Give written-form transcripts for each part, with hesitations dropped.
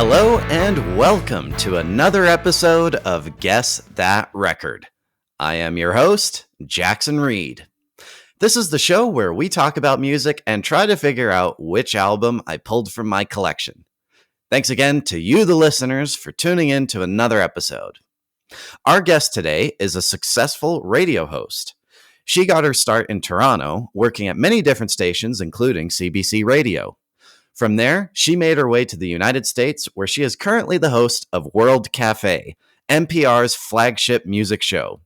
Hello and welcome to another episode of Guess That Record. I am your host, Jackson Reed. This is the show where we talk about music and try to figure out which album I pulled from my collection. Thanks again to you, the listeners, for tuning in to another episode. Our guest today is a successful radio host. She got her start in Toronto, working at many different stations, including CBC Radio. From there, she made her way to the United States, where she is currently the host of World Cafe, NPR's flagship music show.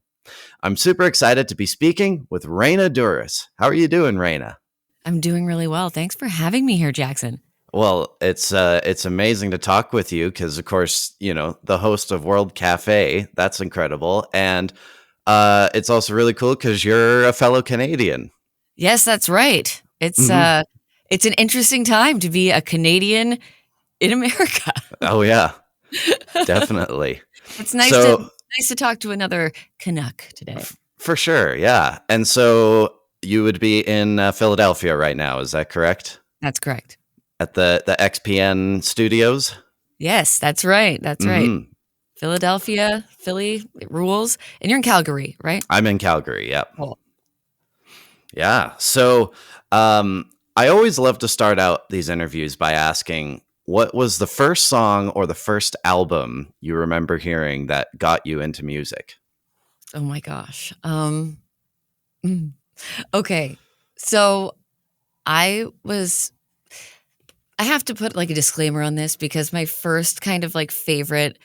I'm super excited to be speaking with Raina Douris. How are you doing, Raina? I'm doing really well. Thanks for having me here, Jackson. Well, it's amazing to talk with you because, of course, you know, the host of World Cafe, that's incredible. And it's also really cool because you're a fellow Canadian. Yes, that's right. It's an interesting time to be a Canadian in America. Oh, yeah, definitely. It's nice to talk to another Canuck today. For sure, yeah. And so you would be in Philadelphia right now, is that correct? That's correct. At the XPN studios? Yes, that's right. That's right. Philadelphia, Philly, it rules. And you're in Calgary, right? I'm in Calgary, yeah. Cool. Yeah. So I always love to start out these interviews by asking, what was the first song or the first album you remember hearing that got you into music? Oh my gosh. Okay. So I have to put like a disclaimer on this because my first kind of like favorite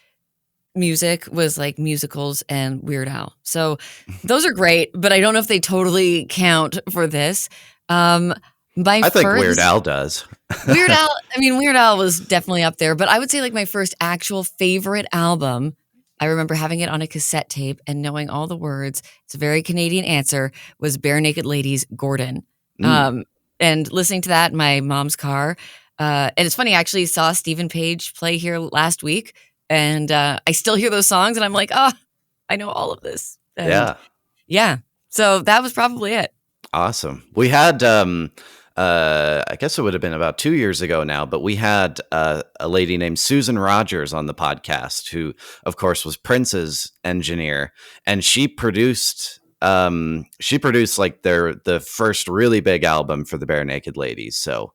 music was like musicals and Weird Al. So those are great, but I don't know if they totally count for this. I think Weird Al does. Weird Al was definitely up there, but I would say like my first actual favorite album, I remember having it on a cassette tape and knowing all the words. It's a very Canadian answer, was Bare Naked Ladies' Gordon. And listening to that in my mom's car. And it's funny, I actually saw Stephen Page play here last week, and I still hear those songs, and I'm like, I know all of this. And yeah. So that was probably it. Awesome. We had, I guess it would have been about 2 years ago now, but we had a lady named Susan Rogers on the podcast, who, of course, was Prince's engineer, and she produced like the first really big album for the Bare Naked Ladies. So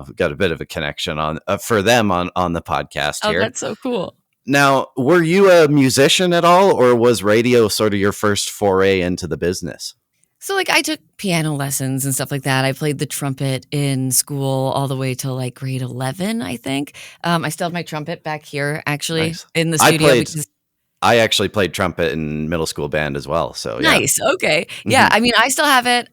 we've got a bit of a connection on for them on the podcast here. Oh, that's so cool. Now, were you a musician at all, or was radio sort of your first foray into the business? So like I took piano lessons and stuff like that. I played the trumpet in school all the way till like grade 11, I think. I still have my trumpet back here actually in the studio. I actually played trumpet in middle school band as well. So yeah. Nice. Okay. Yeah. I mean, I still have it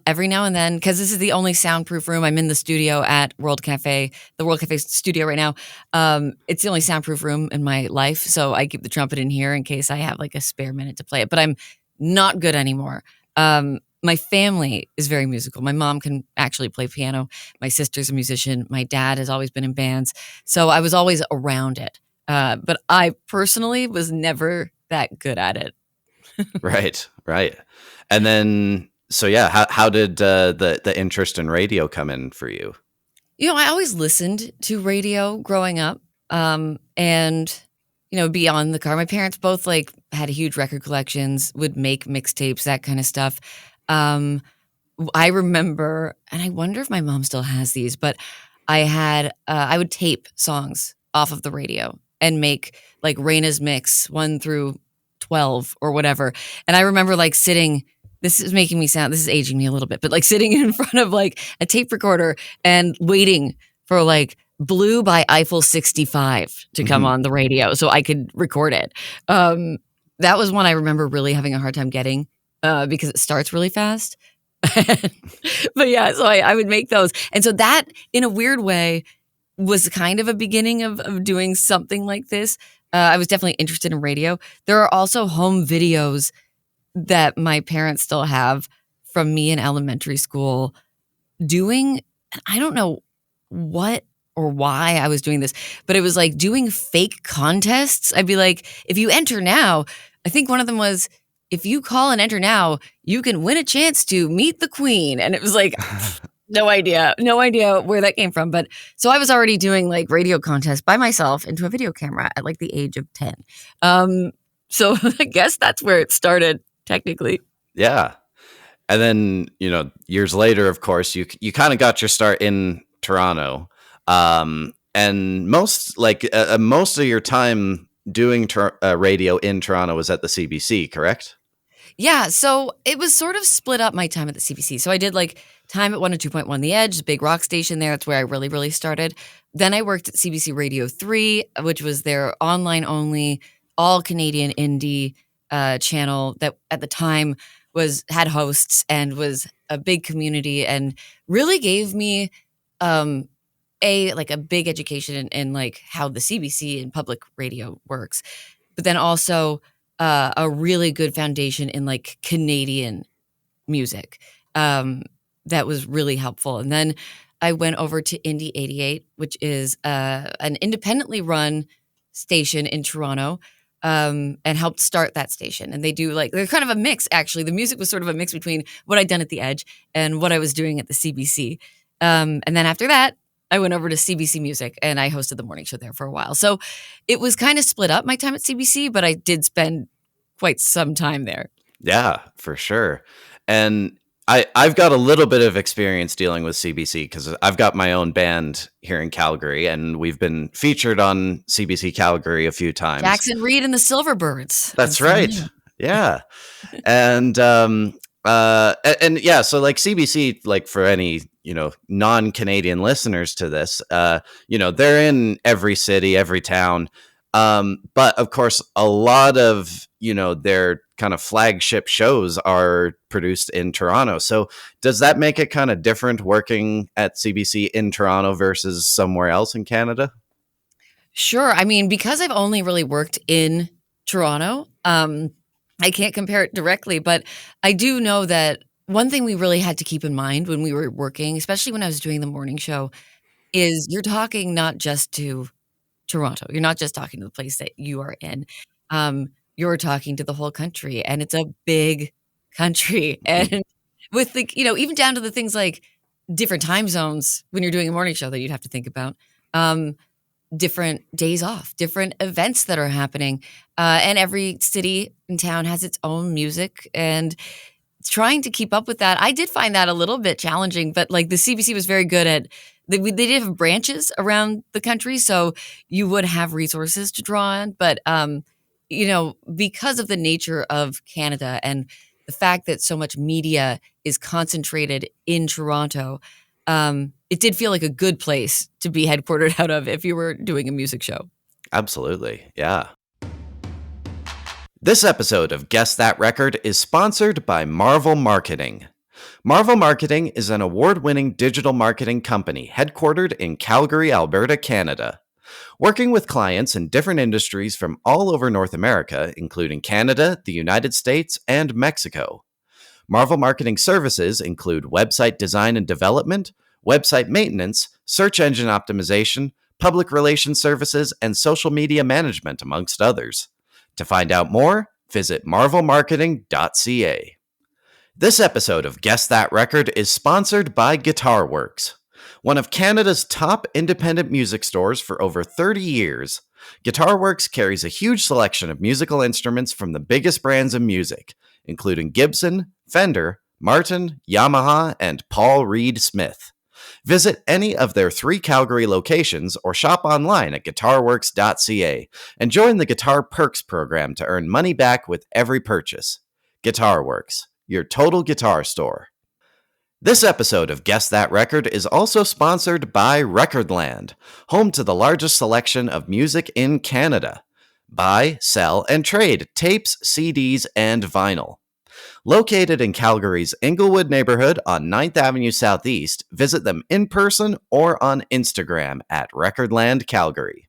every now and then because this is the only soundproof room. I'm in the studio at World Cafe, the World Cafe studio right now. It's the only soundproof room in my life. So I keep the trumpet in here in case I have like a spare minute to play it, but I'm not good anymore. My family is very musical. My mom can actually play piano. My sister's a musician. My dad has always been in bands. So I was always around it. But I personally was never that good at it. Right. And then, so yeah, how did the interest in radio come in for you? You know, I always listened to radio growing up, and you know, be on the car. My parents both like had huge record collections, would make mixtapes, that kind of stuff. I remember, and I wonder if my mom still has these, but I would tape songs off of the radio and make like Raina's Mix 1 through 12 or whatever. And I remember like sitting, this is aging me a little bit, but like sitting in front of like a tape recorder and waiting for like Blue by Eiffel 65 to come on the radio so I could record it. That was one I remember really having a hard time getting because it starts really fast. But yeah, so I would make those. And so that, in a weird way, was kind of a beginning of doing something like this. I was definitely interested in radio. There are also home videos that my parents still have from me in elementary school doing, I don't know what or why I was doing this, but it was like doing fake contests. I'd be like, if you enter now, I think one of them was, if you call and enter now, you can win a chance to meet the queen. And it was like No idea. No idea where that came from. But so I was already doing like radio contests by myself into a video camera at like the age of 10. So I guess that's where it started, technically. Yeah. And then, years later, of course, you kind of got your start in Toronto. And most of your time doing radio in Toronto was at the CBC, correct? Yeah, so it was sort of split up my time at the CBC. So I did like time at 102.1 The Edge, the big rock station there. That's where I really, really started. Then I worked at CBC Radio 3, which was their online only, all Canadian indie channel that at the time had hosts and was a big community and really gave me a big education in like how the CBC and public radio works. But then also a really good foundation in like Canadian music that was really helpful. And then I went over to Indie 88, which is an independently run station in Toronto, and helped start that station. And they're kind of a mix, actually. The music was sort of a mix between what I'd done at the Edge and what I was doing at the CBC. And then after that, I went over to CBC Music and I hosted the morning show there for a while. So it was kind of split up my time at CBC, but I did spend quite some time there. Yeah, for sure. And I've got a little bit of experience dealing with CBC because I've got my own band here in Calgary and we've been featured on CBC Calgary a few times. Jackson Reed and the Silverbirds. That's right. Yeah. And yeah, so like CBC, like for any, non-Canadian listeners to this, they're in every city, every town. But of course, a lot of, their kind of flagship shows are produced in Toronto. So does that make it kind of different working at CBC in Toronto versus somewhere else in Canada? Sure. I mean, because I've only really worked in Toronto, I can't compare it directly, but I do know that one thing we really had to keep in mind when we were working, especially when I was doing the morning show, is you're talking not just to Toronto. You're not just talking to the place that you are in. You're talking to the whole country, and it's a big country. And with even down to the things like different time zones when you're doing a morning show that you'd have to think about, different days off, different events that are happening, and every city and town has its own music, and trying to keep up with that. I did find that a little bit challenging, but like the CBC was very good at. They did have branches around the country, so you would have resources to draw on. But, because of the nature of Canada and the fact that so much media is concentrated in Toronto, it did feel like a good place to be headquartered out of if you were doing a music show. Absolutely. Yeah. This episode of Guess That Record is sponsored by Marvel Marketing. Marvel Marketing is an award-winning digital marketing company headquartered in Calgary, Alberta, Canada. Working with clients in different industries from all over North America, including Canada, the United States, and Mexico. Marvel Marketing services include website design and development, website maintenance, search engine optimization, public relations services, and social media management, amongst others. To find out more, visit marvelmarketing.ca. This episode of Guess That Record is sponsored by GuitarWorks. One of Canada's top independent music stores for over 30 years, GuitarWorks carries a huge selection of musical instruments from the biggest brands of music, including Gibson, Fender, Martin, Yamaha, and Paul Reed Smith. Visit any of their 3 Calgary locations or shop online at guitarworks.ca and join the Guitar Perks program to earn money back with every purchase. GuitarWorks, your total guitar store. This episode of Guess That Record is also sponsored by Recordland, home to the largest selection of music in Canada. Buy, sell, and trade tapes, CDs, and vinyl. Located in Calgary's Inglewood neighborhood on 9th Avenue Southeast, visit them in person or on Instagram at Recordland Calgary.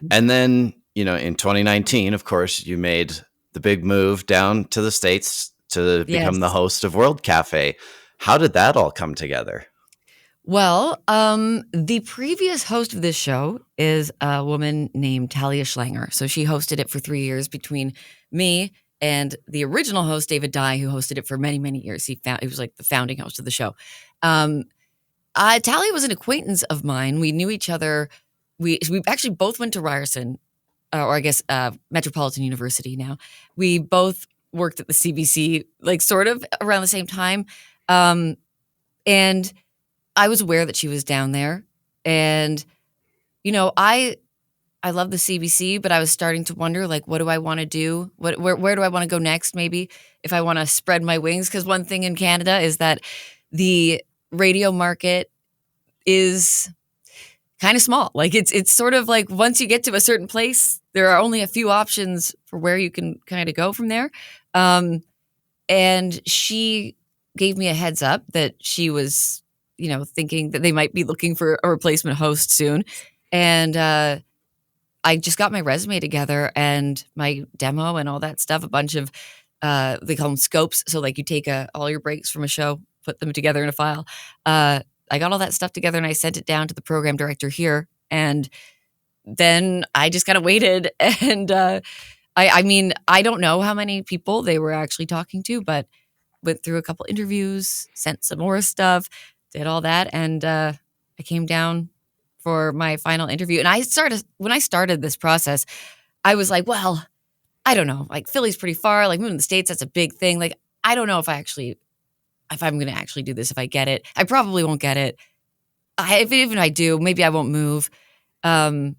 And then, in 2019, of course, you made the big move down to the States to become the host of World Cafe. How did that all come together? Well, the previous host of this show is a woman named Talia Schlanger. So she hosted it for 3 years between me And the original host, David Dye, who hosted it for many, many years, he was like the founding host of the show. Tally was an acquaintance of mine. We knew each other. We actually both went to Ryerson, or I guess Metropolitan University now. We both worked at the CBC, like sort of around the same time. And I was aware that she was down there. And, I love the CBC, but I was starting to wonder, like, what do I want to do? Where do I want to go next, maybe, if I want to spread my wings? Because one thing in Canada is that the radio market is kind of small. Like, it's sort of like once you get to a certain place, there are only a few options for where you can kind of go from there. And she gave me a heads up that she was, thinking that they might be looking for a replacement host soon. And I just got my resume together and my demo and all that stuff, a bunch of, they call them scopes. So like you take all your breaks from a show, put them together in a file. I got all that stuff together and I sent it down to the program director here. And then I just kind of waited. And I mean, I don't know how many people they were actually talking to, but went through a couple interviews, sent some more stuff, did all that. And I came down for my final interview. And when I started this process, I was like, well, I don't know. Like Philly's pretty far. Like moving to the States, that's a big thing. Like, I don't know if I'm going to actually do this, if I get it. I probably won't get it. If even I do, maybe I won't move. And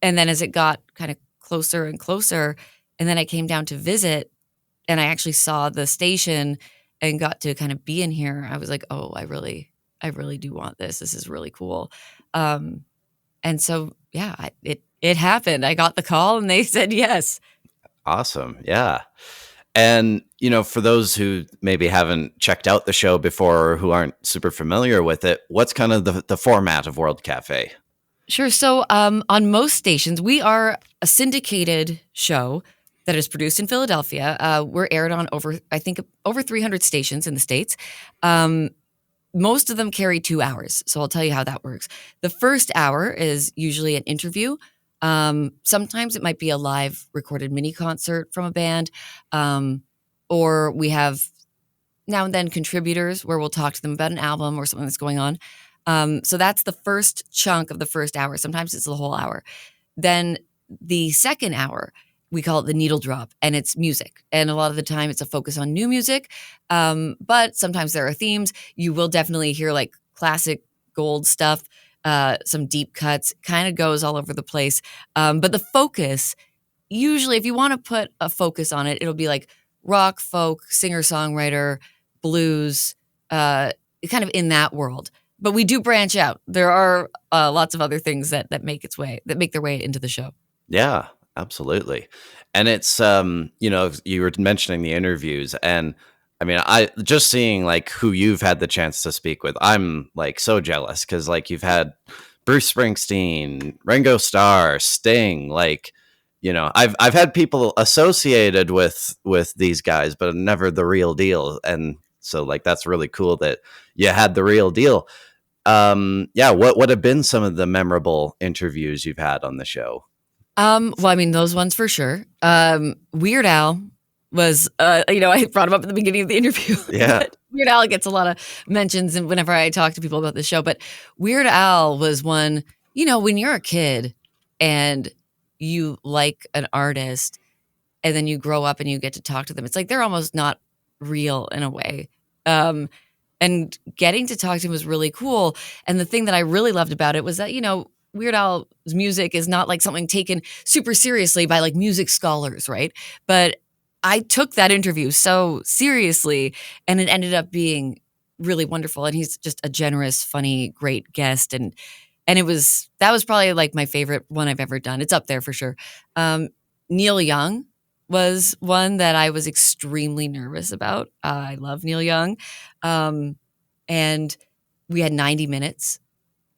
then as it got kind of closer and closer, and then I came down to visit and I actually saw the station and got to kind of be in here, I was like, oh, I really do want this. This is really cool. And so, yeah, it happened. I got the call and they said yes. Awesome. Yeah. And, for those who maybe haven't checked out the show before or who aren't super familiar with it, what's kind of the format of World Cafe? Sure. So on most stations, we are a syndicated show that is produced in Philadelphia. We're aired on over 300 stations in the States. Most of them carry 2 hours. So I'll tell you how that works. The first hour is usually an interview. Sometimes it might be a live recorded mini concert from a band. Or we have now and then contributors where we'll talk to them about an album or something that's going on. So that's the first chunk of the first hour. Sometimes it's the whole hour. Then the second hour, we call it the needle drop, and it's music. And a lot of the time it's a focus on new music. But sometimes there are themes. You will definitely hear like classic gold stuff, some deep cuts, kind of goes all over the place. But the focus, usually if you want to put a focus on it, it'll be like rock, folk, singer-songwriter, blues, kind of in that world. But we do branch out. There are lots of other things that make their way into the show. Yeah, absolutely. And it's, you were mentioning the interviews, and I mean, I just seeing like who you've had the chance to speak with, I'm like so jealous because like you've had Bruce Springsteen, Ringo Starr, Sting, like, I've had people associated with these guys, but never the real deal. And so like, that's really cool that you had the real deal. What have been some of the memorable interviews you've had on the show? Well, I mean, those ones for sure. Weird Al was, I brought him up at the beginning of the interview. Yeah. Weird Al gets a lot of mentions and whenever I talk to people about the show, but Weird Al was one, when you're a kid and you like an artist and then you grow up and you get to talk to them, it's like they're almost not real in a way. And getting to talk to him was really cool. And the thing that I really loved about it was that, Weird Al's music is not like something taken super seriously by like music scholars, right? But I took that interview so seriously and it ended up being really wonderful. And he's just a generous, funny, great guest. And that was probably like my favorite one I've ever done. It's up there for sure. Neil Young was one that I was extremely nervous about. I love Neil Young. And we had 90 minutes.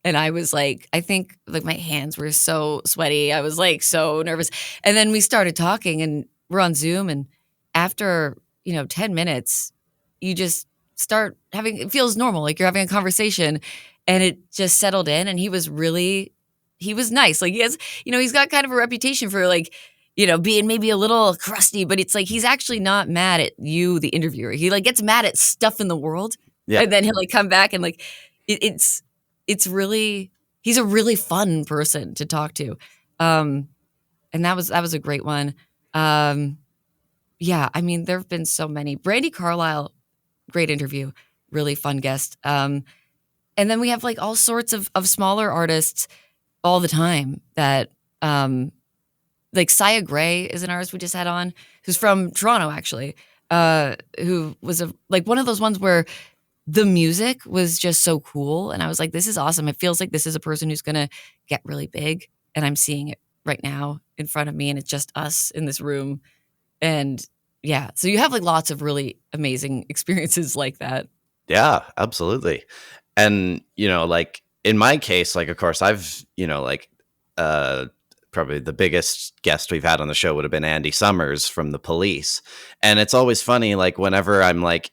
And I was like, I think like my hands were so sweaty. I was like so nervous. And then we started talking and we're on Zoom. And after, 10 minutes, you just start it feels normal. Like you're having a conversation and it just settled in. And he was nice. Like he has, he's got kind of a reputation for like, being maybe a little crusty, but it's like he's actually not mad at you, the interviewer. He like gets mad at stuff in the world, Yeah. and then he'll like come back and like it's really he's a really fun person to talk to, and that was a great one. Yeah, I mean there have been so many. Brandy Carlisle, great interview, really fun guest. And then we have like all sorts of smaller artists all the time that like Sia Gray is an artist we just had on, who's from Toronto actually, who was like one of those ones where the music was just so cool, and I was like, this is awesome. It feels like this is a person who's gonna get really big, and I'm seeing it right now in front of me, and it's just us in this room. And yeah, so you have like lots of really amazing experiences like that. Yeah, absolutely. And, like in my case, like, of course, I've, like, probably the biggest guest we've had on the show would have been Andy Summers from The Police. And it's always funny, like, whenever I'm like,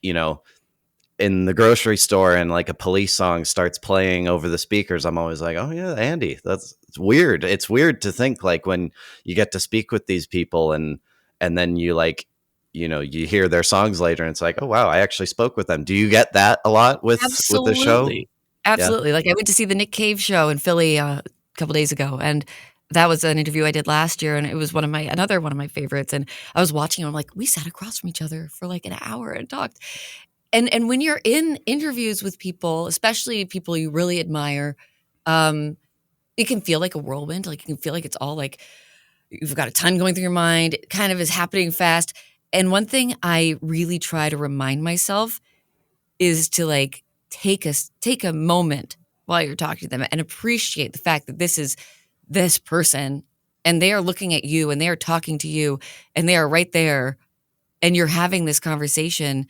in the grocery store and like a Police song starts playing over the speakers, I'm always like, oh yeah, Andy, it's weird. It's weird to think like when you get to speak with these people and then you like, you hear their songs later and it's like, oh wow, I actually spoke with them. Do you get that a lot with the show? Absolutely. Like I went to see the Nick Cave show in Philly a couple days ago, and that was an interview I did last year, and it was another one of my favorites. And I was watching, and I'm like, we sat across from each other for like an hour and talked. And when you're in interviews with people, especially people you really admire, it can feel like a whirlwind. Like you can feel like it's all like you've got a ton going through your mind. It kind of is happening fast. And one thing I really try to remind myself is to like take a moment while you're talking to them and appreciate the fact that this is this person and they are looking at you and they are talking to you and they are right there and you're having this conversation.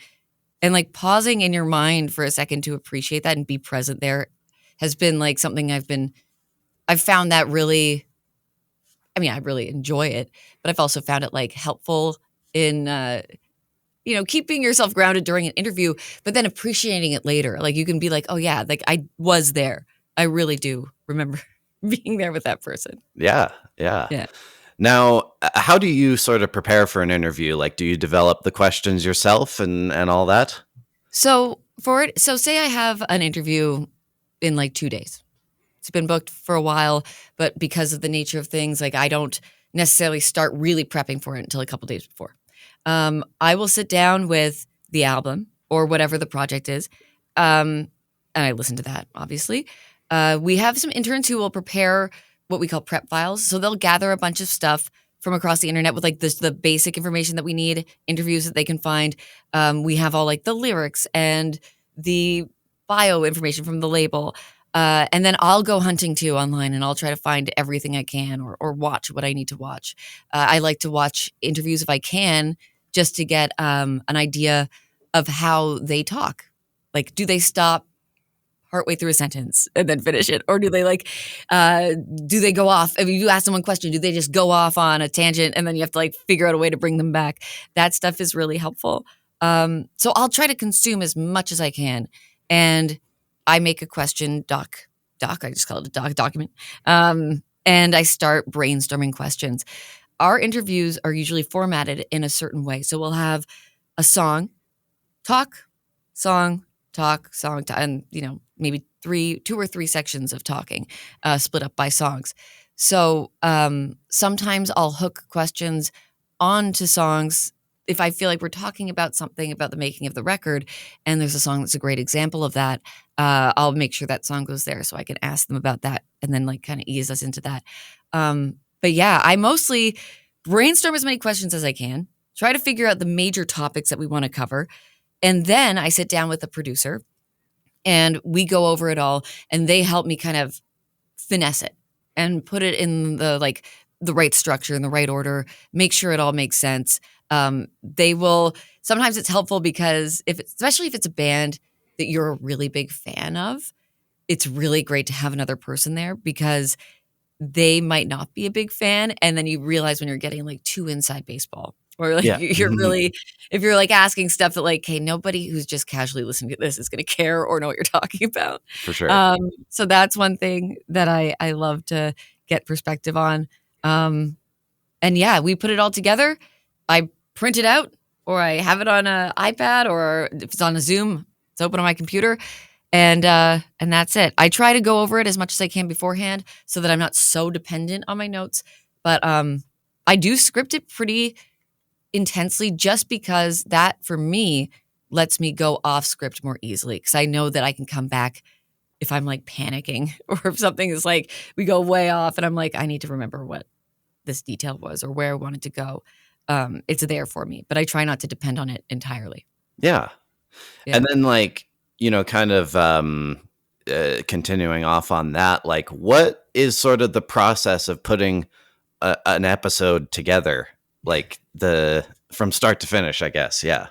And like pausing in your mind for a second to appreciate that and be present there has been like something I've found that really, I mean, I really enjoy it, but I've also found it like helpful in, keeping yourself grounded during an interview, but then appreciating it later. Like you can be like, oh yeah, like I was there. I really do remember being there with that person. Yeah. Now, how do you sort of prepare for an interview? Like, do you develop the questions yourself and all that? So say I have an interview in like 2 days. It's been booked for a while, but because of the nature of things, like I don't necessarily start really prepping for it until a couple days before. I will sit down with the album or whatever the project is, and I listen to that, obviously. We have some interns who will prepare what we call prep files. So they'll gather a bunch of stuff from across the internet with like the basic information that we need, interviews that they can find. We have all like the lyrics and the bio information from the label. And then I'll go hunting too online and I'll try to find everything I can or watch what I need to watch. I like to watch interviews if I can just to get an idea of how they talk. Like, do they stop partway through a sentence and then finish it? Or do they do they go off? I mean, you ask them one question, do they just go off on a tangent and then you have to like figure out a way to bring them back? That stuff is really helpful. So I'll try to consume as much as I can. And I make a question doc, I just call it a document. And I start brainstorming questions. Our interviews are usually formatted in a certain way. So we'll have a song, talk, song, talk, and maybe 2 or 3 sections of talking, split up by songs. So sometimes I'll hook questions onto songs if I feel like we're talking about something about the making of the record, and there's a song that's a great example of that. I'll make sure that song goes there so I can ask them about that, and then like kind of ease us into that. But yeah, I mostly brainstorm as many questions as I can, try to figure out the major topics that we want to cover. And then I sit down with the producer and we go over it all and they help me kind of finesse it and put it in the right structure, in the right order, make sure it all makes sense. They will, sometimes it's helpful because especially if it's a band that you're a really big fan of, it's really great to have another person there because they might not be a big fan. And then you realize when you're getting like too inside baseball or like you're really, if you're like asking stuff that like, hey, nobody who's just casually listening to this is going to care or know what you're talking about. For sure. So that's one thing that I love to get perspective on. And And yeah, we put it all together. I print it out, or I have it on an iPad, or if it's on a Zoom, it's open on my computer. And that's it. I try to go over it as much as I can beforehand so that I'm not so dependent on my notes. But I do script it pretty intensely just because that, for me, lets me go off script more easily. Because I know that I can come back if I'm like panicking or if something is like, we go way off and I'm like, I need to remember what this detail was or where I wanted to go. It's there for me. But I try not to depend on it entirely. Yeah. And then like, kind of continuing off on that, like what is sort of the process of putting an episode together, like from start to finish, I guess. Yeah.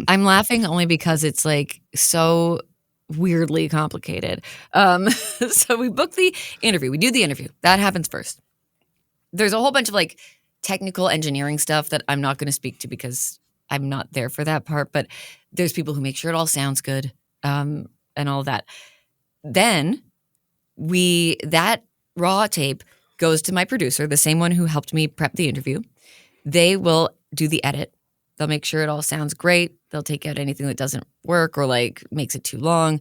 I'm laughing only because it's like so weirdly complicated. So we book the interview. We do the interview. That happens first. There's a whole bunch of like technical engineering stuff that I'm not going to speak to because I'm not there for that part. But there's people who make sure it all sounds good and all of that. Then that raw tape goes to my producer, the same one who helped me prep the interview. They will do the edit. They'll make sure it all sounds great. They'll take out anything that doesn't work or like makes it too long.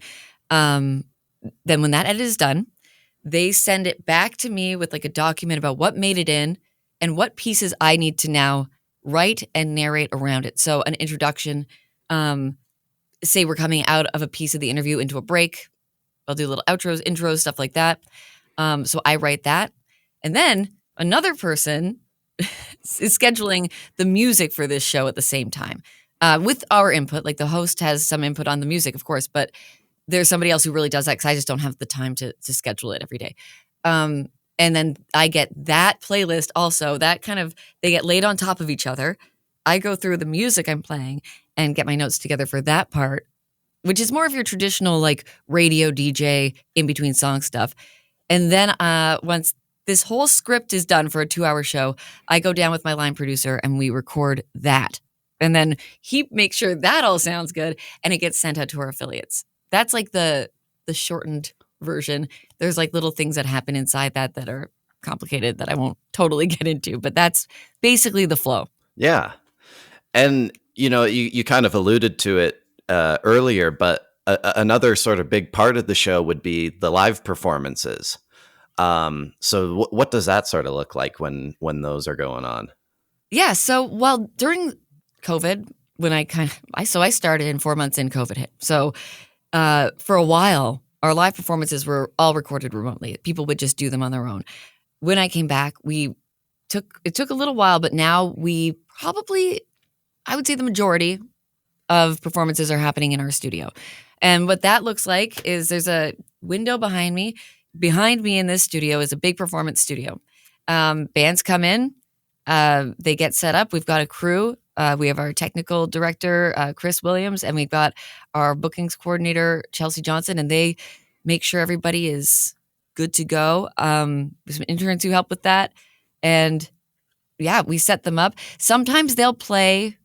Then when that edit is done, they send it back to me with like a document about what made it in and what pieces I need to now write and narrate around it. So an introduction, say we're coming out of a piece of the interview into a break. I'll do little outros, intros, stuff like that. So I write that. And then another person is scheduling the music for this show at the same time with our input. Like the host has some input on the music, of course, but there's somebody else who really does that because I just don't have the time to schedule it every day. And then I get that playlist also. That kind of, they get laid on top of each other. I go through the music I'm playing and get my notes together for that part, which is more of your traditional like radio DJ in between song stuff. And then once this whole script is done for a 2-hour show, I go down with my line producer and we record that. And then he makes sure that all sounds good and it gets sent out to our affiliates. That's like the shortened version. There's like little things that happen inside that are complicated that I won't totally get into, but that's basically the flow. Yeah. And, you kind of alluded to it earlier, but another sort of big part of the show would be the live performances. So what does that sort of look like when those are going on? Yeah. So, during COVID, when I started in 4 months in, COVID hit. So, for a while, our live performances were all recorded remotely. People would just do them on their own. When I came back, it took a little while, but now we probably, I would say the majority of performances are happening in our studio. And what that looks like is there's a window behind me. Behind me in this studio is a big performance studio. Bands come in, they get set up. We've got a crew. We have our technical director, Chris Williams, and we've got our bookings coordinator, Chelsea Johnson, and they make sure everybody is good to go. There's some interns who help with that. And yeah, we set them up. Sometimes they'll play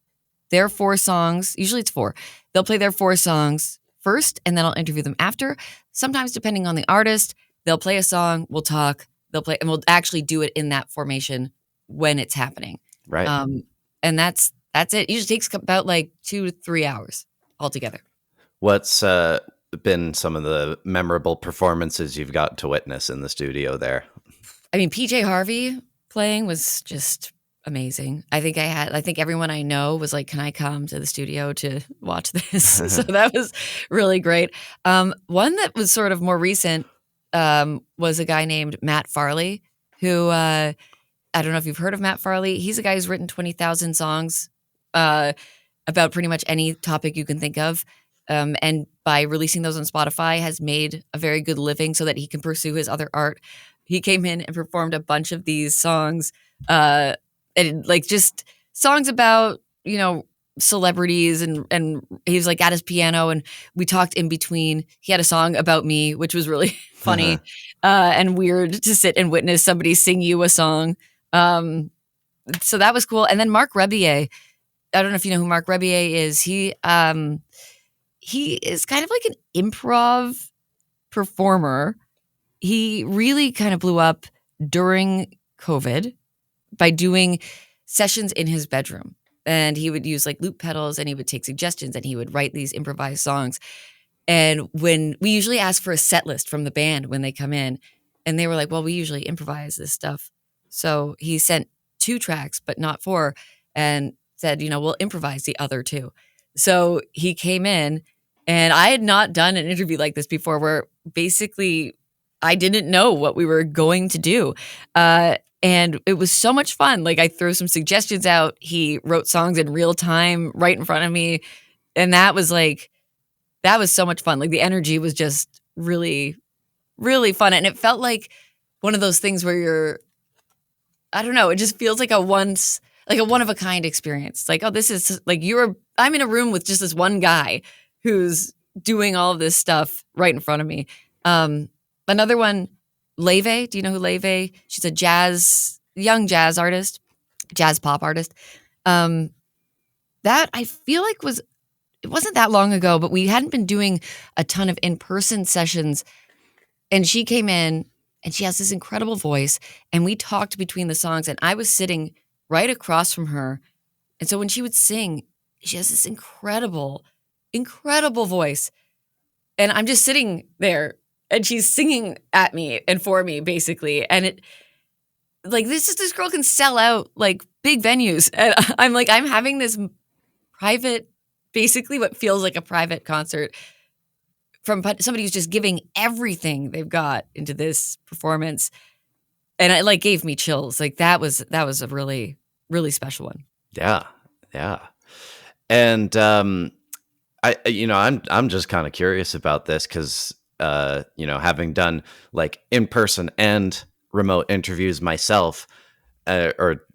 their 4 songs. Usually it's 4. They'll play their 4 songs first, and then I'll interview them after. Sometimes, depending on the artist, they'll play a song, we'll talk, they'll play, and we'll actually do it in that formation when it's happening. Right. And that's it. It usually takes about like 2 to 3 hours altogether. What's been some of the memorable performances you've got to witness in the studio there? I mean, PJ Harvey playing was just amazing. I think everyone I know was like, can I come to the studio to watch this? So that was really great. One that was sort of more recent was a guy named Matt Farley, who I don't know if you've heard of Matt Farley. He's a guy who's written 20,000 songs about pretty much any topic you can think of. And by releasing those on Spotify has made a very good living so that he can pursue his other art. He came in and performed a bunch of these songs, and like just songs about, celebrities, and he was like at his piano and we talked in between. He had a song about me, which was really funny and weird to sit and witness somebody sing you a song. So that was cool. And then Mark Rebier, I don't know if you know who Mark Rebier is. He is kind of like an improv performer. He really kind of blew up during COVID by doing sessions in his bedroom. And he would use like loop pedals, and he would take suggestions, and he would write these improvised songs. And when we usually ask for a set list from the band when they come in, and they were like, well, we usually improvise this stuff. So he sent 2 tracks, but not 4, and said, we'll improvise the other 2. So he came in, and I had not done an interview like this before, where basically I didn't know what we were going to do. And it was so much fun. Like, I threw some suggestions out. He wrote songs in real time right in front of me. And that was so much fun. Like, the energy was just really, really fun. And it felt like one of those things where I don't know, it just feels like a one of a kind experience. Like, oh, this is like I'm in a room with just this one guy who's doing all of this stuff right in front of me. Another one, Leve. Do you know who Leve? She's a young jazz artist, jazz pop artist. That I feel like it wasn't that long ago, but we hadn't been doing a ton of in-person sessions. And she came in, and she has this incredible voice, and we talked between the songs, and I was sitting right across from her. And so when she would sing, she has this incredible, incredible voice. And I'm just sitting there, and she's singing at me and for me, basically. And this girl can sell out like big venues. And I'm having this private, basically what feels like a private concert from somebody who's just giving everything they've got into this performance. And it gave me chills. Like, that was a really, really special one. Yeah. Yeah. And I'm just kind of curious about this because having done like in-person and remote interviews myself, or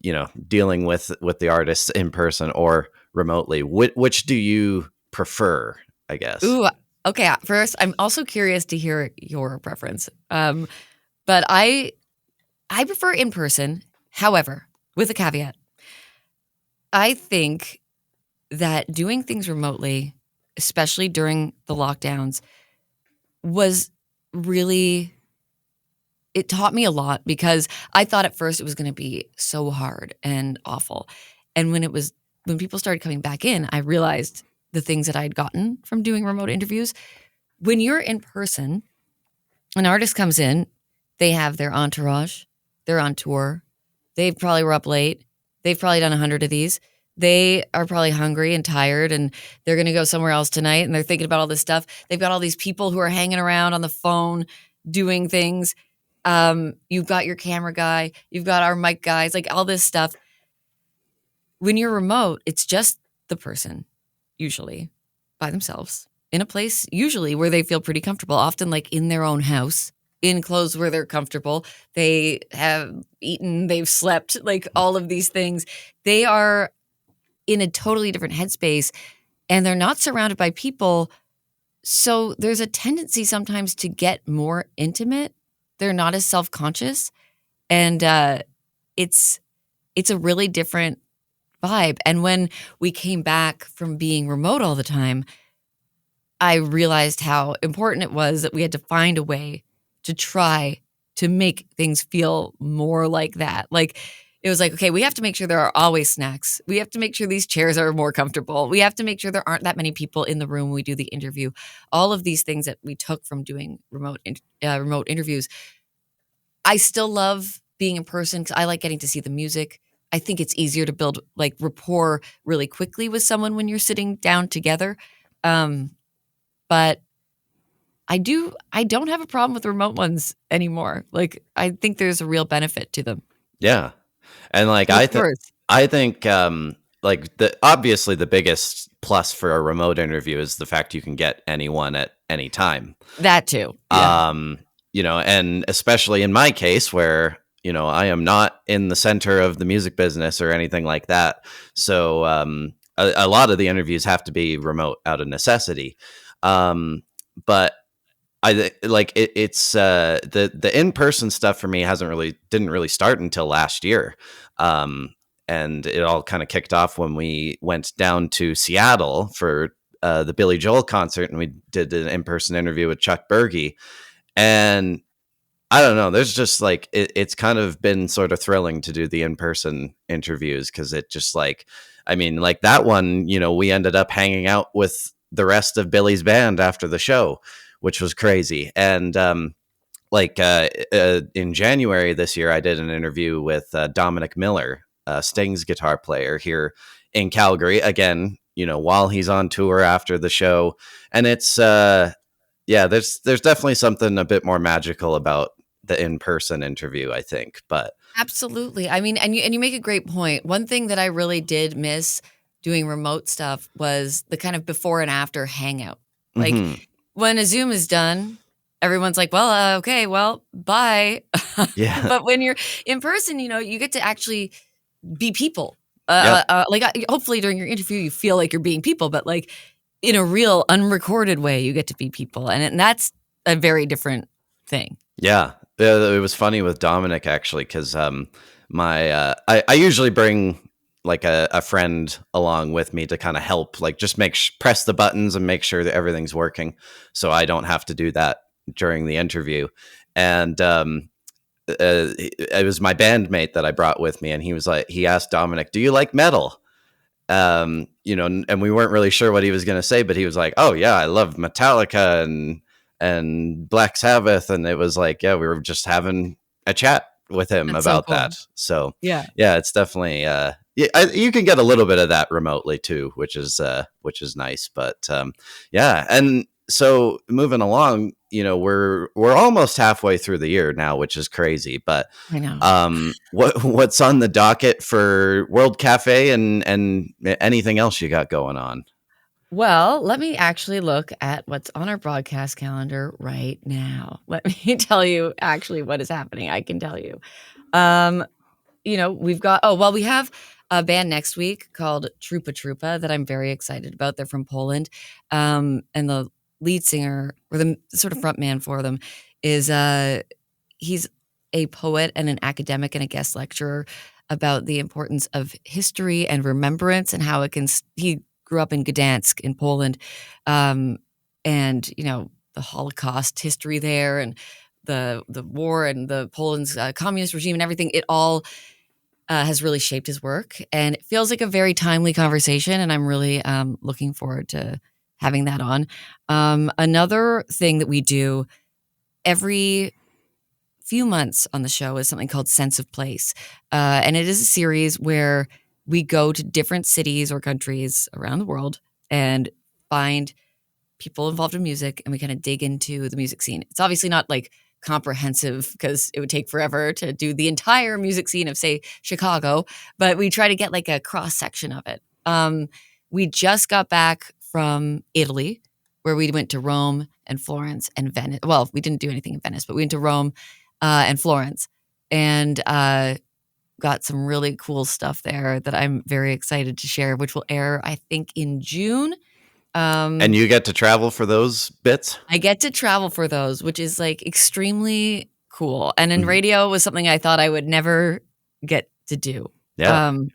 dealing with the artists in person or remotely, which do you prefer, I guess? Ooh, okay. First, I'm also curious to hear your preference. But I prefer in person. However, with a caveat, I think that doing things remotely, especially during the lockdowns, was really, it taught me a lot, because I thought at first it was going to be so hard and awful. And when people started coming back in, I realized the things that I'd gotten from doing remote interviews. When you're in person, an artist comes in, they have their entourage, they're on tour, they probably were up late, they've probably done 100 of these. They are probably hungry and tired, and they're going to go somewhere else tonight, and they're thinking about all this stuff. They've got all these people who are hanging around on the phone doing things. You've got your camera guy, you've got our mic guys, like all this stuff. When you're remote, it's just the person, usually by themselves, in a place usually where they feel pretty comfortable, often like in their own house, in clothes where they're comfortable. They have eaten, they've slept, like all of these things. They are in a totally different headspace, and they're not surrounded by people. So there's a tendency sometimes to get more intimate. They're not as self-conscious, and it's a really different vibe. And when we came back from being remote all the time, I realized how important it was that we had to find a way to try to make things feel more like that. Like, it was like, okay, we have to make sure there are always snacks. We have to make sure these chairs are more comfortable. We have to make sure there aren't that many people in the room when we do the interview. All of these things that we took from doing remote interviews. I still love being in person because I like getting to see the music. I think it's easier to build like rapport really quickly with someone when you're sitting down together. But I don't have a problem with remote ones anymore. Like, I think there's a real benefit to them. Yeah. And like, I think obviously the biggest plus for a remote interview is the fact you can get anyone at any time. That too. Yeah. And especially in my case where, I am not in the center of the music business or anything like that. So a lot of the interviews have to be remote out of necessity. But I like it, it's the in-person stuff for me didn't really start until last year. And it all kind of kicked off when we went down to Seattle for the Billy Joel concert, and we did an in-person interview with Chuck Berge. And I don't know. There's just like it's kind of been sort of thrilling to do the in-person interviews because it just like, I mean, like that one, we ended up hanging out with the rest of Billy's band after the show, which was crazy. And in January this year, I did an interview with Dominic Miller, Sting's guitar player here in Calgary. Again, while he's on tour after the show, and it's yeah, there's definitely something a bit more magical about the in-person interview, I think. But Absolutely. I mean, and you make a great point. One thing that I really did miss doing remote stuff was the kind of before and after hangout. Like mhm, when a Zoom is done, everyone's like, well, okay, well, bye. yeah, But when you're in person, you get to actually be people. yep, Hopefully during your interview, you feel like you're being people, but like in a real unrecorded way, you get to be people. And that's a very different thing. yeah. It was funny with Dominic actually because I usually bring like a friend along with me to kind of help, like just press the buttons and make sure that everything's working, so I don't have to do that during the interview. And it was my bandmate that I brought with me, and he asked Dominic, "Do you like metal?" And we weren't really sure what he was going to say, but he was like, "Oh yeah, I love Metallica and Black Sabbath," and it was like, yeah, we were just having a chat with him That's so about cool. that. So Yeah. yeah, it's definitely you can get a little bit of that remotely too, which is nice. But yeah, and so moving along, we're almost halfway through the year now, which is crazy. But I know. what's on the docket for World Cafe and anything else you got going on? Well, let me actually look at what's on our broadcast calendar right now. Let me tell you actually what is happening. I can tell you. Um, we've got, we have a band next week called Trupa Trupa that I'm very excited about. They're from Poland. And the lead singer or the sort of front man for them is, he's a poet and an academic and a guest lecturer about the importance of history and remembrance and how he grew up in Gdansk in Poland. And, the Holocaust history there and the war and the Poland's communist regime and everything, it all has really shaped his work. And it feels like a very timely conversation. And I'm really looking forward to having that on. Another thing that we do every few months on the show is something called Sense of Place. And it is a series where we go to different cities or countries around the world and find people involved in music, and we kind of dig into the music scene. It's obviously not like comprehensive because it would take forever to do the entire music scene of, say, Chicago, but we try to get like a cross section of it. We just got back from Italy, where we went to Rome and Florence and Venice. Well, we didn't do anything in Venice, but we went to Rome and Florence and got some really cool stuff there that I'm very excited to share, which will air, I think, in June. And you get to travel for those bits? I get to travel for those, which is like extremely cool. And in Mhm. radio was something I thought I would never get to do. Yeah. Um,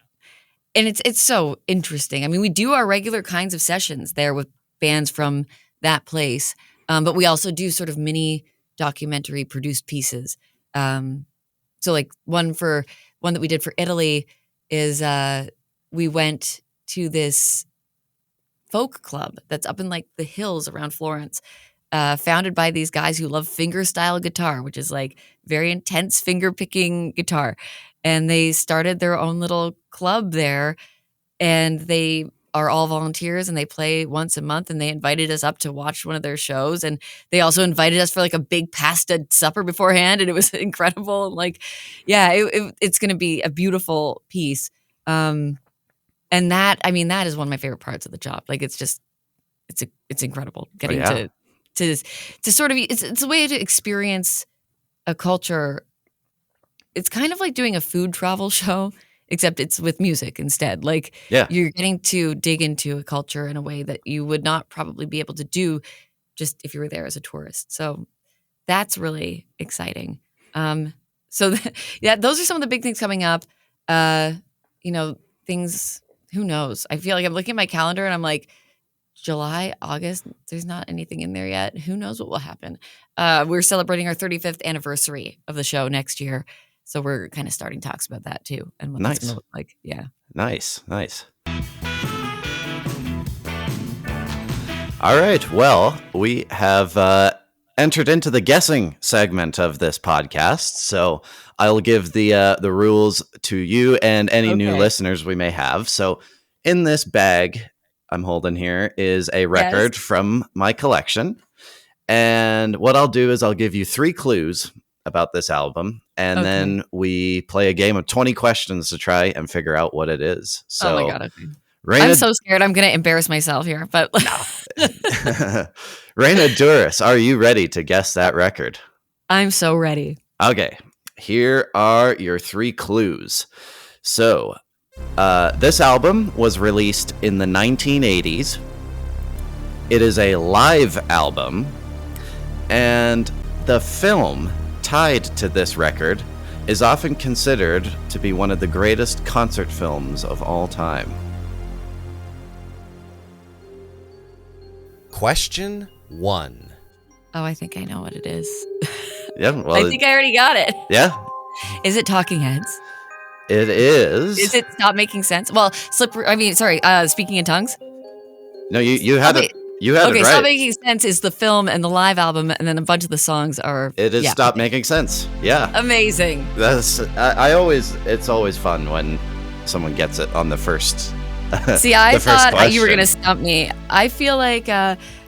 and it's so interesting. I mean, we do our regular kinds of sessions there with bands from that place, but we also do sort of mini documentary produced pieces. So like one that we did for Italy is we went to this folk club that's up in like the hills around Florence, founded by these guys who love fingerstyle guitar, which is like very intense finger picking guitar. And they started their own little club there, and they are all volunteers and they play once a month, and they invited us up to watch one of their shows. And they also invited us for like a big pasta supper beforehand. And it was incredible. Like, yeah, it's going to be a beautiful piece. And that is one of my favorite parts of the job. Like, it's incredible Oh, getting yeah. to sort of, it's a way to experience a culture. It's kind of like doing a food travel show, except it's with music instead. Like, Yeah. you're getting to dig into a culture in a way that you would not probably be able to do just if you were there as a tourist. So that's really exciting. So yeah, those are some of the big things coming up. Things, who knows? I feel like I'm looking at my calendar and I'm like, July, August. There's not anything in there yet. Who knows what will happen? We're celebrating our 35th anniversary of the show next year. So we're kind of starting talks about that too and what that's going to Nice. look like. Yeah. Nice. All right. Well, we have entered into the guessing segment of this podcast. So I'll give the rules to you and any new Okay. listeners we may have. So in this bag I'm holding here is a record from my collection. And what I'll do is I'll give you 3 clues about this album, and then we play a game of 20 questions to try and figure out what it is. So, oh my God. Okay. Raina, I'm so scared. I'm going to embarrass myself here, but Raina Douris, are you ready to guess that record? I'm so ready. Okay, here are your 3 clues. So, this album was released in the 1980s. It is a live album, and the film tied to this record is often considered to be one of the greatest concert films of all time. Question 1. Oh, I think I know what it is. Yeah, well, I think I already got it. Yeah, Is it Talking Heads? it is. Is it Stop Making Sense? Well, Speaking in Tongues? No, you had it. You had Okay, it right. Stop Making Sense is the film and the live album, and then a bunch of the songs are. It is Stop Making Sense. Yeah. Amazing. That's it's always fun when someone gets it on the first. See, I thought you were question. going to stump me. I feel like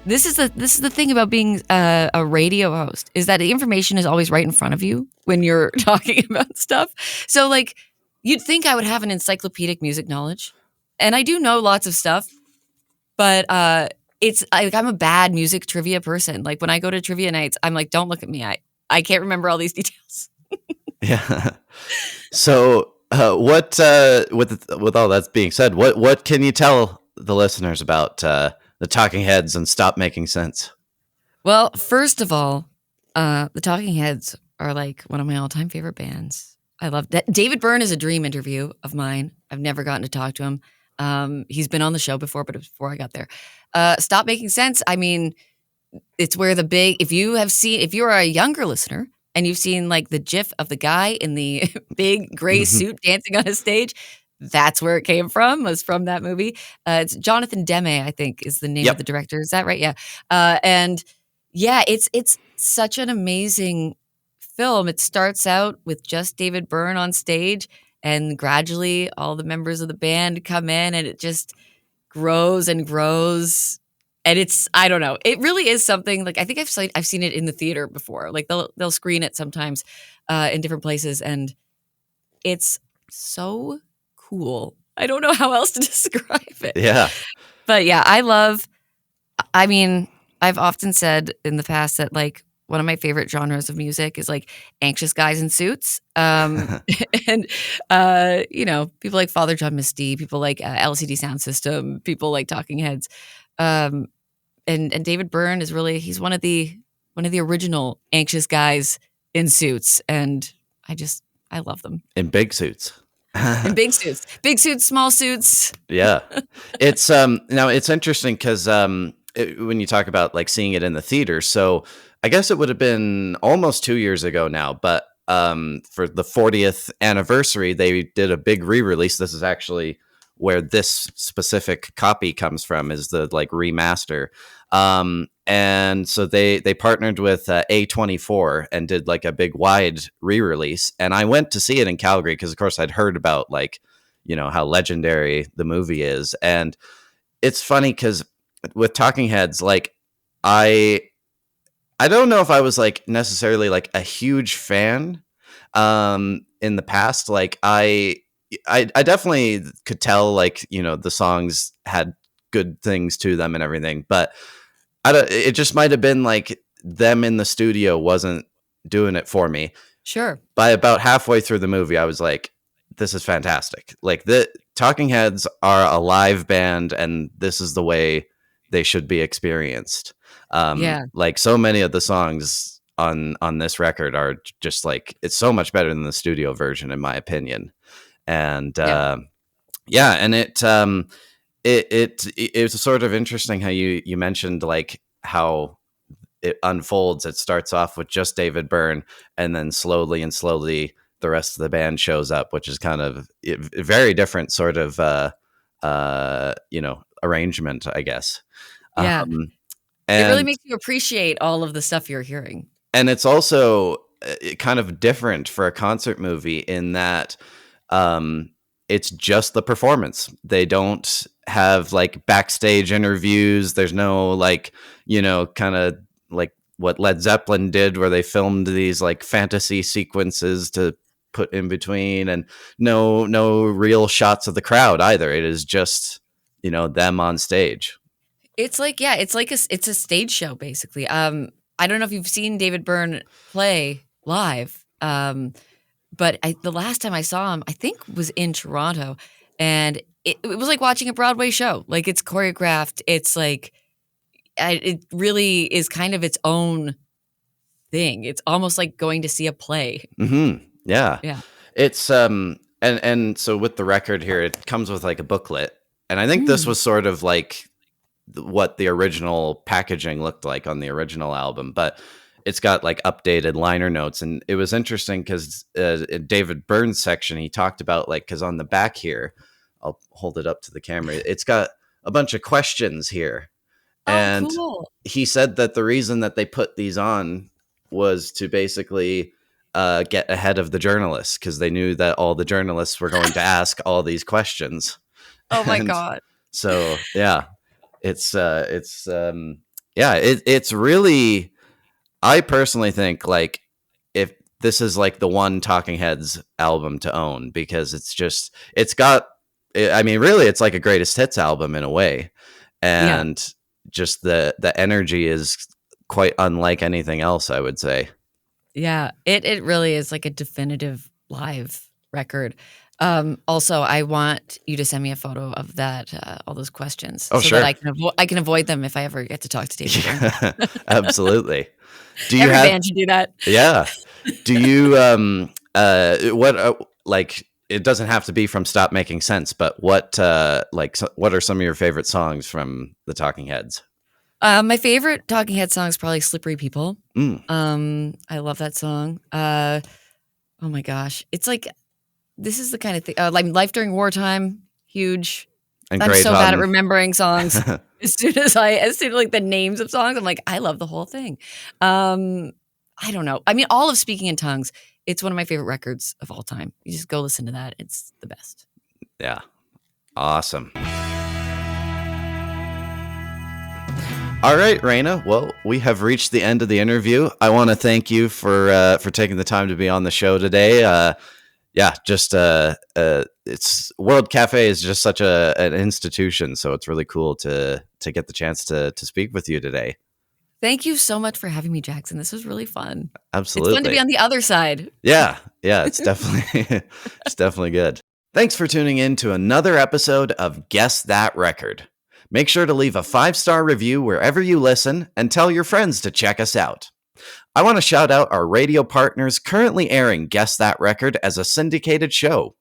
this is the thing about being a radio host is that the information is always right in front of you when you're talking about stuff. So like you'd think I would have an encyclopedic music knowledge, and I do know lots of stuff, but it's like I'm a bad music trivia person. Like when I go to trivia nights, I'm like, don't look at me. I can't remember all these details. Yeah. So, with all that being said, what can you tell the listeners about the Talking Heads and Stop Making Sense? Well, first of all, the Talking Heads are like one of my all-time favorite bands. I love that. David Byrne is a dream interview of mine. I've never gotten to talk to him. He's been on the show before, but it was before I got there. Stop Making Sense. I mean, it's where if you're a younger listener and you've seen like the gif of the guy in the big gray suit dancing on a stage, that's where it came from, was from that movie. It's Jonathan Demme, I think is the name of the director. Is that right? Yeah. And yeah, it's such an amazing film. It starts out with just David Byrne on stage, and gradually all the members of the band come in, and it just grows and grows. And I don't know. It really is something like I think I've seen it in the theater before. Like they'll screen it sometimes in different places, and it's so cool. I don't know how else to describe it. Yeah. But yeah, I mean, I've often said in the past that like one of my favorite genres of music is like anxious guys in suits. And, people like Father John Misty, people like LCD Sound System, people like Talking Heads. And David Byrne is he's one of the original anxious guys in suits. And I love them. In big suits. In big suits, small suits. Yeah. It's now it's interesting because when you talk about like seeing it in the theater, so I guess it would have been almost 2 years ago now, but for the 40th anniversary, they did a big re-release. This is actually where this specific copy comes from, is the like remaster. And so they partnered with A24 and did like a big wide re-release. And I went to see it in Calgary because, of course, I'd heard about like, how legendary the movie is. And it's funny because with Talking Heads, like I don't know if I was like necessarily like a huge fan in the past. Like I definitely could tell like, the songs had good things to them and everything, but it just might have been like them in the studio wasn't doing it for me. Sure. By about halfway through the movie, I was like, this is fantastic. Like the Talking Heads are a live band, and this is the way they should be experienced. Like so many of the songs on this record are just like, it's so much better than the studio version, in my opinion. And and it's sort of interesting how you mentioned like how it unfolds. It starts off with just David Byrne, and then slowly the rest of the band shows up, which is kind of a very different sort of arrangement, I guess. Yeah. And it really makes you appreciate all of the stuff you're hearing. And it's also kind of different for a concert movie in that it's just the performance. They don't have like backstage interviews. There's no like, kind of like what Led Zeppelin did where they filmed these like fantasy sequences to put in between, and no real shots of the crowd either. It is just, them on stage. It's like, it's a stage show basically. I don't know if you've seen David Byrne play live, but the last time I saw him, I think was in Toronto, and it was like watching a Broadway show. Like it's choreographed. It's like, it really is kind of its own thing. It's almost like going to see a play. Mm-hmm. Yeah. Yeah. It's and so with the record here, it comes with like a booklet, and I think this was sort of like what the original packaging looked like on the original album, but it's got like updated liner notes. And it was interesting because in David Byrne's section, he talked about like, because on the back here, I'll hold it up to the camera, it's got a bunch of questions here. And cool. He said that the reason that they put these on was to basically get ahead of the journalists, because they knew that all the journalists were going to ask all these questions. Oh my God. So yeah. It's really, I personally think like if this is like the one Talking Heads album to own, because really it's like a greatest hits album in a way. And just the energy is quite unlike anything else, I would say. Yeah, it really is like a definitive live record. Also, I want you to send me a photo of that, all those questions, sure, that I can avoid them if I ever get to talk to David. Absolutely. Do you Every band should do that. Yeah. Do you like? It doesn't have to be from Stop Making Sense, but what are some of your favorite songs from the Talking Heads? My favorite Talking Heads song is probably "Slippery People." I love that song. Oh my gosh, it's like. This is the kind of thing, like Life During Wartime, huge. And I'm Great so Hum. bad at remembering songs. as soon as like the names of songs, I'm like, I love the whole thing. I don't know. I mean, all of Speaking in Tongues, it's one of my favorite records of all time. You just go listen to that. It's the best. Yeah. Awesome. All right, Raina. Well, we have reached the end of the interview. I want to thank you for taking the time to be on the show today. It's World Cafe is just such an institution, so it's really cool to get the chance to speak with you today. Thank you so much for having me, Jackson. This was really fun. Absolutely. It's fun to be on the other side. Yeah, it's definitely good. Thanks for tuning in to another episode of Guess That Record. Make sure to leave a 5-star review wherever you listen, and tell your friends to check us out. I want to shout out our radio partners currently airing Guess That Record as a syndicated show.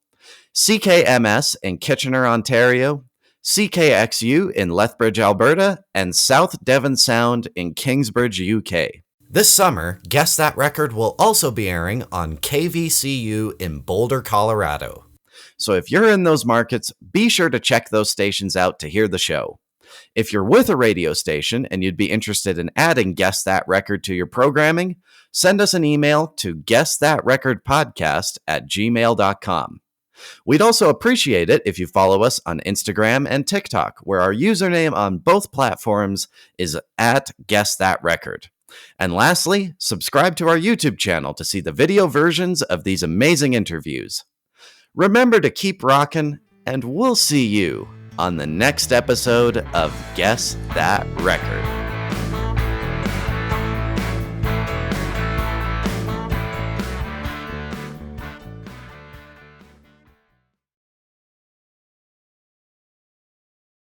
CKMS in Kitchener, Ontario, CKXU in Lethbridge, Alberta, and South Devon Sound in Kingsbridge, UK. This summer, Guess That Record will also be airing on KVCU in Boulder, Colorado. So if you're in those markets, be sure to check those stations out to hear the show. If you're with a radio station and you'd be interested in adding Guess That Record to your programming, send us an email to guessthatrecordpodcast@gmail.com. We'd also appreciate it if you follow us on Instagram and TikTok, where our username on both platforms is @GuessThatRecord. And lastly, subscribe to our YouTube channel to see the video versions of these amazing interviews. Remember to keep rockin', and we'll see you on the next episode of Guess That Record.